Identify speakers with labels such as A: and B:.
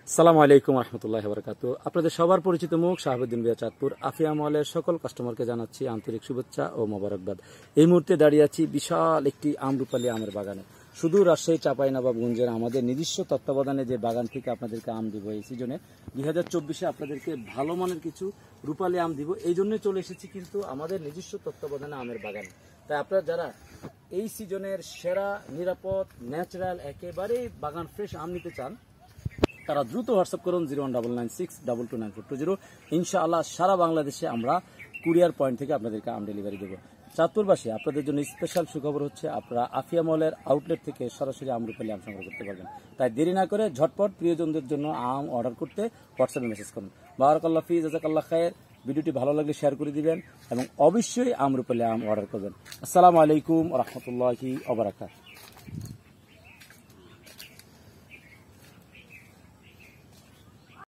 A: আসসালামু আলাইকুম রহমতুল্লাহি ওয়া বারাকাতুহু। আপনাদের সবার পরিচিত মুখ শাহাবুদ্দিন বিয়া চাঁদপুর আফিয়া মহলের সকল কাস্টমারকে জানাচ্ছি আন্তরিক শুভেচ্ছা ও মোবারকবাদ। এই মুহূর্তে দাঁড়িয়ে আছি বিশাল একটি আমরুপালি আমের বাগানে। শুধু রাজশাহী চাঁপাইনবাবগঞ্জের আমাদের নিজস্ব তত্ত্বাবধানে যে বাগান থেকে আপনাদেরকে আম দিব এই সিজনে 2024-এ আপনাদেরকে ভালো মানের কিছু রূপালী আম দিব। এই জন্য চলে এসেছি কিন্তু আমাদের নিজস্ব তত্ত্বাবধানে আমের বাগানে। তাই আপনারা যারা এই সিজনের সেরা নিরাপদ ন্যাচারাল একেবারে বাগান ফ্রেশ আম নিতে চান তারা দ্রুত হোয়াটসঅ্যাপ করুন 01996229420। ইনশাআল্লাহ সারা বাংলাদেশে আমরা কুরিয়ার পয়েন্ট থেকে আপনাদেরকে আম ডেলিভারি দেবো। চাঁদপুরবাসী আপনাদের জন্য স্পেশাল সুখবর হচ্ছে আপনারা আফিয়া মলের আউটলেট থেকে সরাসরি আমরুপালি আম সংগ্রহ করতে পারবেন। তাই দেরি না করে ঝটপট প্রিয়জনদের জন্য আম অর্ডার করতে হোয়াটসঅ্যাপে মেসেজ করুন। বারাকাল্লাহ ফি জাযাকাল্লাহ খায়ের। ভিডিওটি ভালো লাগলে শেয়ার করে দিবেন এবং অবশ্যই আমরুপালি আম অর্ডার করবেন। আসসালামু আলাইকুম ওয়া রাহমাতুল্লাহি ওয়া বারাকাতুহু।